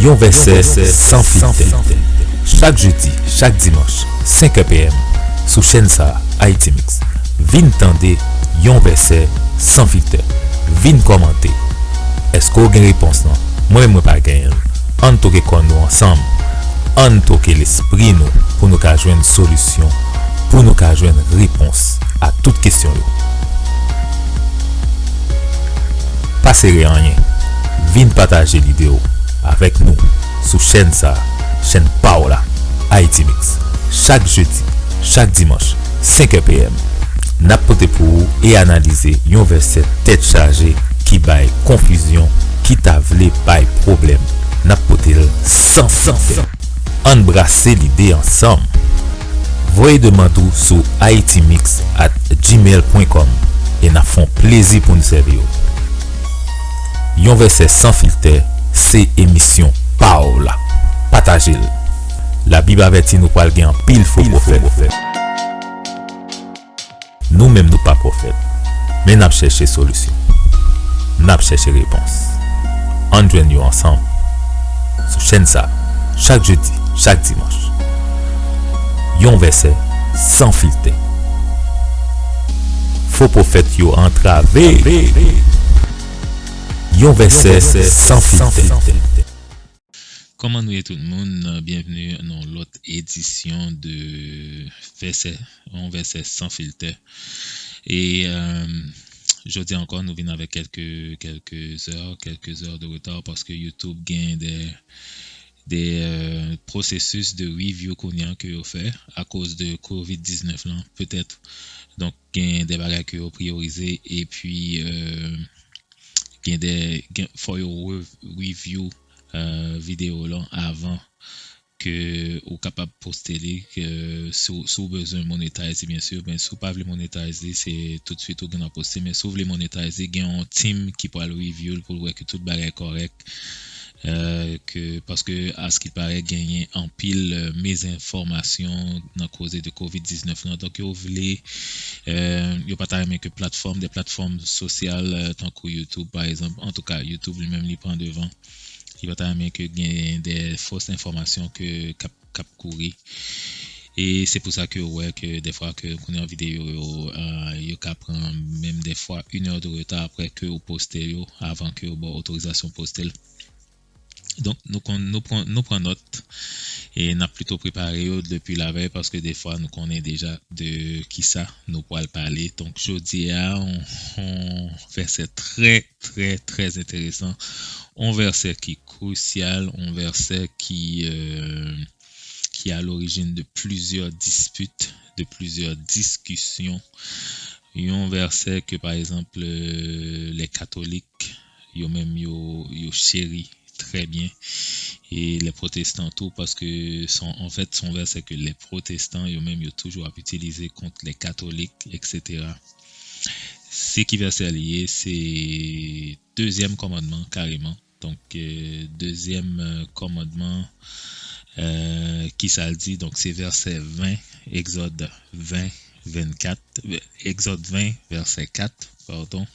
Yon verset sans filtre. Chaque jeudi, chaque dimanche, 5 p.m. sous chaîne ça, Haïti Mix. Vin tande yon verset sans filtre. Vin commenter. Est-ce qu'on a une réponse non? Moi pas gagner. En tout cas nous ensemble. En tout cas l'esprit nous pour nous joindre une solution, pour nous joindre une réponse à toute question. Passez rien. Vin partager l'idée avec nous sur chaîne ça, chaîne Paola, Haïti Mix. Chaque jeudi, chaque dimanche, 5 p.m. N'a poté pour vous et analyser un verset tête chargée qui baille confusion, qui t'a vle baille problème. N'a poté sans embrasser l'idée ensemble. Voyez demande sur haitimix@gmail.com et n'a font plaisir pour nous servir. Yon verset sans filtre, c'est émission Paola. Partagez-le. La Bible avertit nous pas gen pile faux prophète. Nous-mêmes nous pas prophètes, mais n'a chercher solution. N'a chercher réponse. On joue nous ensemble sur chaîne ça chaque jeudi, chaque dimanche. Yon verset sans filtre. Faux prophète yo entravé. Yon verset sans filtre. Comment nous est tout le monde? Bienvenue dans l'autre édition de verset sans filtre. Et je dis encore, nous venons avec quelques heures de retard parce que YouTube gagne des processus de review qu'on a que fait à cause de COVID-19 là, peut-être. Donc gagne des bagages que priorisé et puis for your review vidéo là avant que ou capable poster que sous besoin monétiser bien sûr, mais sous pas veut monétiser c'est tout de suite ou gonna poster, mais sous veut monétiser gagne un team qui pour le review pour voir que tout bagage correct. Que parce que à ce qu'il paraît gagner en pile mes informations dans cause de COVID-19 là. Donc vous voulez yo pas aimer que des plateformes sociales tant que YouTube par exemple, en tout cas YouTube lui-même il prend devant. Il va aimer que gagne des fausses informations que cap courir. Et c'est pour ça que ouais que des fois que qu'on est en vidéo yo cap prend même des fois 1 heure de retard après que vous postez yo avant que vous bon autorisation poster. Donc nous prenons note et n'a plutôt préparé depuis la veille parce que des fois nous connaissons déjà de qui ça nous pourrons parler. Donc aujourd'hui on verset très intéressant, un verset qui est crucial, un verset qui est à l'origine de plusieurs disputes, de plusieurs discussions. Un verset que par exemple les catholiques yo chéri très bien et les protestants tout parce que son verset que les protestants yo même yo toujours utilisé contre les catholiques etc. C'est qui verset lié, c'est deuxième commandement carrément. Donc deuxième commandement qui ça le dit, donc c'est verset 20 Exode 20 verset 4 pardon.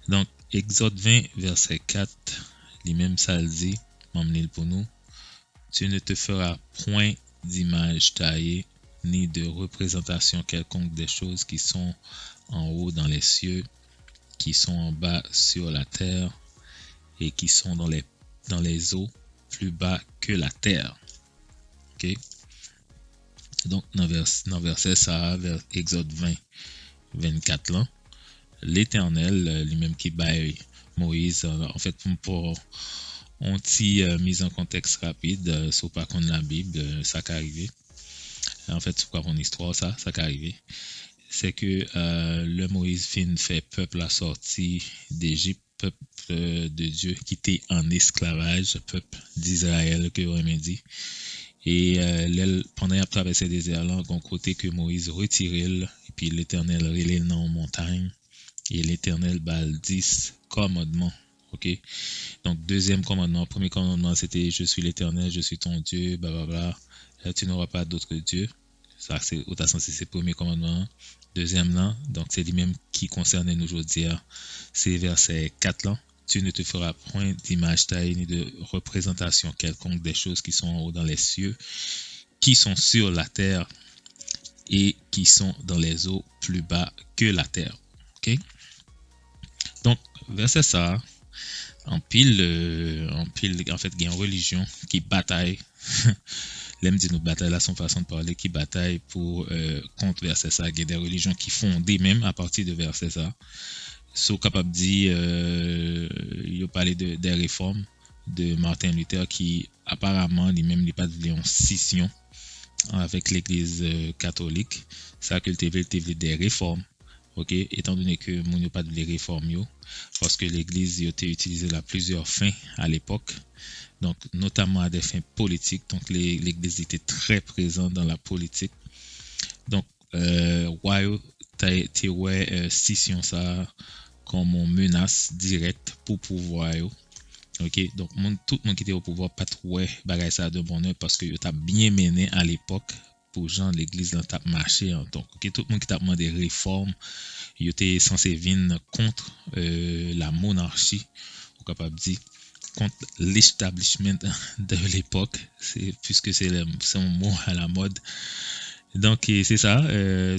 Donc Exode 20 verset 4 lui-même ça le dit, m'emmener pour nous. Tu ne te feras point d'image taillée ni de représentation quelconque des choses qui sont en haut dans les cieux, qui sont en bas sur la terre et qui sont dans les eaux plus bas que la terre. OK? Donc dans verset ça vers Exode 20 24 là, l'Éternel lui-même qui baille Moïse en fait pour un petit mise en contexte rapide sur pas qu'on la Bible ça qui arrivé. En fait c'est quoi mon histoire ça qui arrivé. C'est que le Moïse fait peuple à sortie d'Égypte, peuple de Dieu qui était en esclavage, peuple d'Israël que on dit. Et pendant qu'il a traversé le désert là, un côté que Moïse retiré et puis l'Éternel relé dans montagne et l'Éternel bal 10 commandements. OK? Donc deuxième commandement, premier commandement c'était je suis l'Éternel, je suis ton Dieu, blablabla. Tu n'auras pas d'autre Dieu. Ça c'est au sens c'est premier commandement. Deuxième là, donc c'est lui-même qui concerne nous aujourd'hui. C'est verset 4 là. tu ne te feras point d'image taillée ni de représentation quelconque des choses qui sont en haut dans les cieux, qui sont sur la terre et qui sont dans les eaux plus bas que la terre. Ok? Donc, verset ça, en pile, en fait, il y a une religion qui bataille. L'aime dit nous bataille là, son façon de parler, qui bataille pour contre verset ça. Il y a des religions qui fondent même à partir de verset ça. Sont capables de dire, il a parlé des réformes de Martin Luther qui apparemment lui-même n'est pas de en scission avec l'église catholique. Ça que le TV des réformes. Ok, étant donné que mon pas de les réformes parce que l'église a été utilisée à plusieurs fins à l'époque, donc notamment à des fins politiques. Donc l'église était très présente dans la politique. Donc scission ça comme une menace directe pour pouvoir. Ok, donc tout le monde qui était au pouvoir pas trouvé bagay ça de bonheur parce que t'a bien mené à l'époque pour gens l'église dans t'a marché. Donc tout le monde qui t'a demandé des réformes, il était censé venir contre la monarchie, on capable dire contre l'establishment de l'époque, puisque c'est un mot à la mode. Donc c'est ça,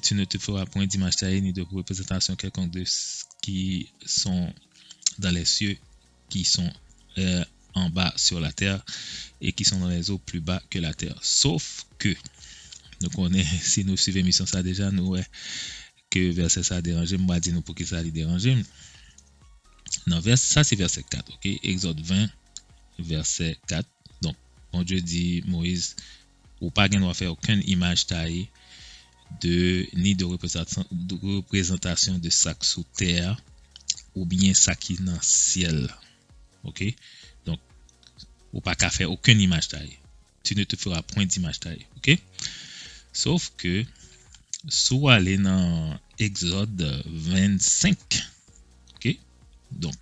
tu ne te feras point d'image taillée ni de représentation quelconque de ce qui sont dans les cieux, qui sont en bas sur la terre et qui sont dans les eaux plus bas que la terre. Sauf que, nous connaissons, si nous suivons l'émission ça déjà, nous que verset ça a dérangé, moi dis nous pour qui ça a dérangé. Non, ça c'est verset 4, ok? Exode 20, verset 4. Donc, bon Dieu dit, Moïse, ou pas qu'on doit faire aucune image taillée ni de représentation de ça sous terre ou bien ça qui est dans le ciel. Ok? Donc, ou pas qu'à faire aucune image taillée. Tu ne te feras point d'image taillée. Ok? Sauf que, soit aller dans Exode 25. Ok? Donc,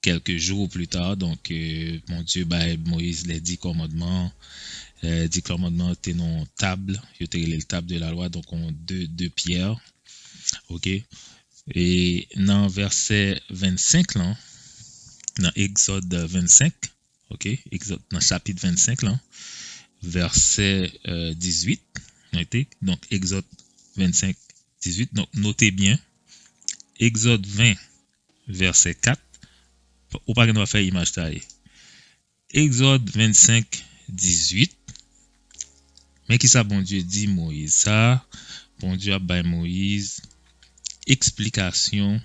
quelques jours plus tard, donc, mon Dieu, Moïse les 10 commandements. 10 commandements étaient dans table. Il était le table de la loi, donc on deux pierres. Ok? Et dans verset 25 là, dans Exode 25, ok, Exode dans chapitre 25 là, verset 18, donc Exode 25, 18, donc notez bien, Exode 20, verset 4, ou pas qu'on va faire image taillée. Exode 25, 18, mais qui ça bon Dieu dit Moïse? Ça, bon Dieu a baillé Moïse explication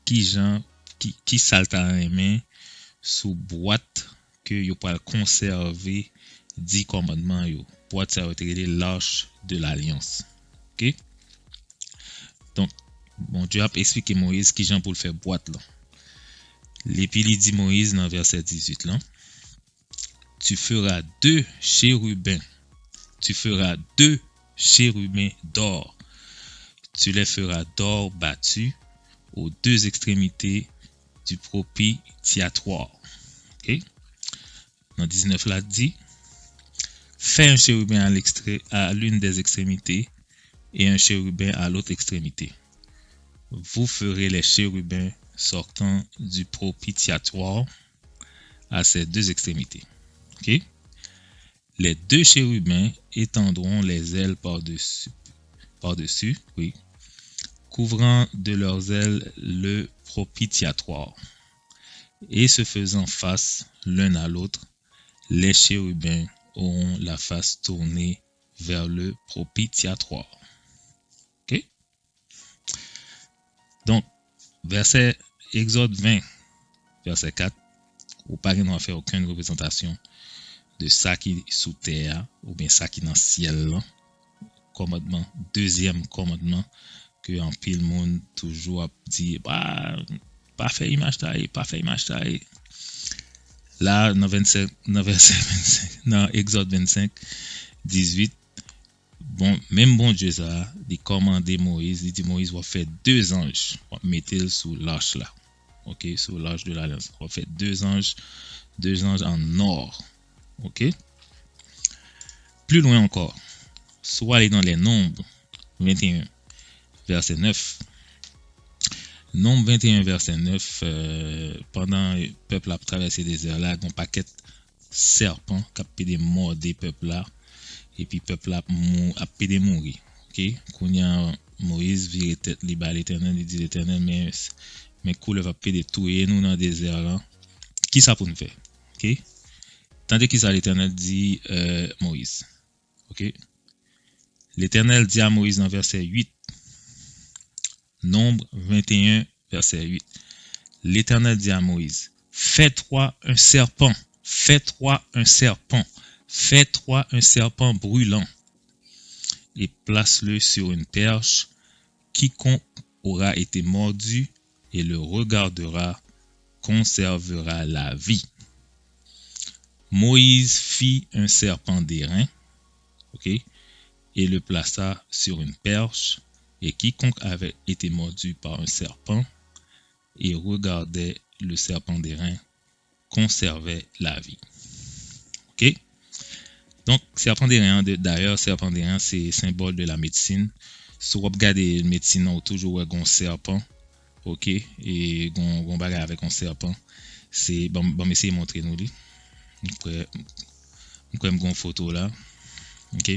qui salta en main sous boîte que yo pas conserver 10 commandements yo. Boîte ça été l'arche de l'alliance. OK? Donc bon Dieu a expliqué Moïse qui Jean pour le faire boîte là. L'épi il dit Moïse dans verset 18 là. Tu feras 2 chérubins. Tu feras 2 chérubins d'or. Tu les feras d'or battu aux 2 extrémités du propitiatoire. Okay? Dans 19 là dit, fais un chérubin à l'une des extrémités et un chérubin à l'autre extrémité. Vous ferez les chérubins sortant du propitiatoire à ces 2 extrémités. Okay? Les 2 chérubins étendront les ailes par-dessus, oui, couvrant de leurs ailes le propitiatoire, et se faisant face l'un à l'autre, les chérubins auront la face tournée vers le propitiatoire. Ok? Donc, verset Exode 20, verset 4, ou pas qu'on va faire aucune représentation de ça qui est sous terre, ou bien ça qui est dans le ciel. Commandement, deuxième commandement, que en pile monde toujours dit pas fait image taillée, pas fait image taillée. Là dans verset 25 dans Exode 25 18, bon même bon Dieu ça il commande Moïse, il dit Moïse va faire 2 anges, va mettre sous l'arche là. OK, sous l'arche de l'alliance. On va faire 2 anges en or. OK? Plus loin encore. Soit aller dans les Nombres 21 verset 9. Nombre 21, verset 9, pendant le peuple a traversé le désert là, un paquet serpent qui a des mordé peuple là, et puis peuple là a pédé mourir. OK? Quand y a Moïse vire tête li ba l'Éternel, il dit l'Éternel, mais coule va pédé tout et nous dans le désert là. Qui ça pour nous faire? OK? Tandis que ça l'Éternel dit Moïse. OK? L'Éternel dit à Moïse dans verset 8. Nombre 21, verset 8. L'Éternel dit à Moïse, fais-toi un serpent, fais-toi un serpent, fais-toi un serpent brûlant, et place-le sur une perche. Quiconque aura été mordu et le regardera conservera la vie. Moïse fit un serpent d'airain, ok, et le plaça sur une perche. Et quiconque avait été mordu par un serpent et regardait le serpent d'airain conservait la vie. Ok? Donc, serpent d'airain, d'ailleurs, serpent d'airain, c'est symbole de la médecine. Si vous regardez la médecine, on toujours un serpent. Ok? Et on bagarre avec un serpent. C'est bon, essayer de montrer nous. On peut une photo là. Ok?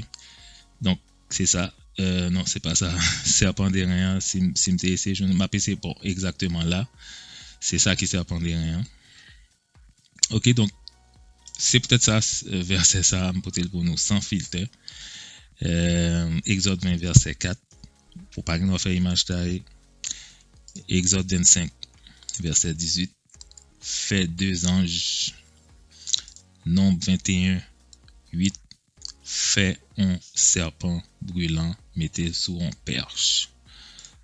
Donc, c'est ça. Non, c'est pas ça. Serpent d'airain, si je ne m'appelle pas exactement là. C'est ça qui est serpent d'airain. Ok, donc, c'est peut-être ça, verset ça, pour nous, sans filtre. Exode 20, verset 4. Pour pas nous faire image taille. Exode 25, verset 18. Fait 2 anges. Nombre 21, 8. Fait un serpent brûlant, mettez sous un perche.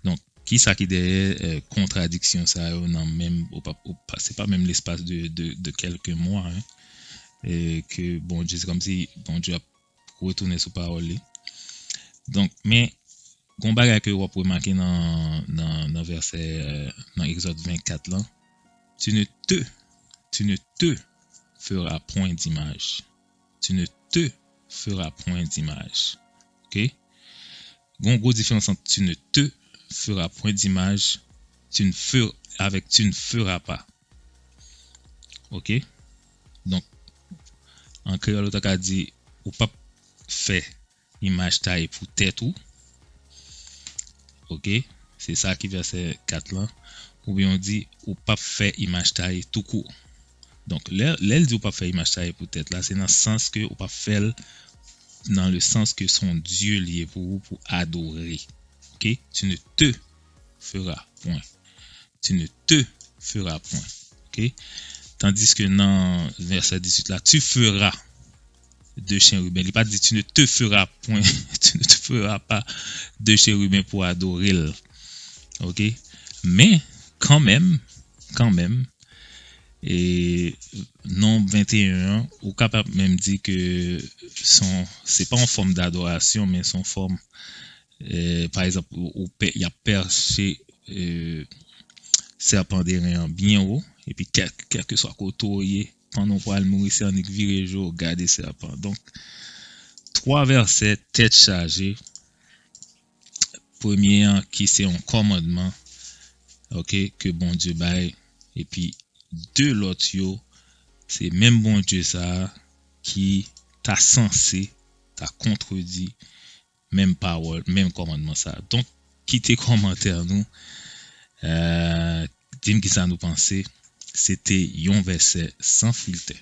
Donc, qui ça qui derrière contradiction ça non même c'est pas même l'espace de quelques mois hein, et que bon Dieu c'est comme si bon Dieu a retourné sur parole. Donc, mais gon bagay que vous pouvez remarquer dans verset dans Exode 24 là, tu ne te feras point d'image. Tu ne te fera point d'image. Ok? Gros différence entre tu ne te feras point d'image, tu ne feras pas. Ok? Donc, en créole, on a dit, ou pas fait image taille pour tête ou. Ok? C'est ça qui verset 4 là. Ou bien on dit, ou pas fait image taille tout court. Donc, l'aile dit ou pas fait image taille pour tête là, c'est dans le sens que ou pas fait dans le sens que son Dieu lié pour vous pour adorer. Ok? Tu ne te feras point. Tu ne te feras point. Ok? Tandis que dans verset 18 là, tu feras deux chérubins. Il n'a pas dit tu ne te feras point. Tu ne te feras pas deux chérubins pour adorer. Ok? Mais quand même, et nombre 21, ou capable même dire que c'est pas en forme d'adoration, mais son forme, par exemple, il y a perché serpent d'airain bien haut, et puis quel que soit côté, pendant qu'on mourir, c'est en virer jour, garder serpent. Donc, 3 versets, tête chargée. Premier qui c'est un commandement, ok, que bon Dieu baille, et puis 2 l'autre c'est même bon Dieu ça qui t'a censé, t'a contredit même parole, même commandement ça. Donc quittez commentaire nous dis-moi qui ça nous penser. C'était un verset sans filtre.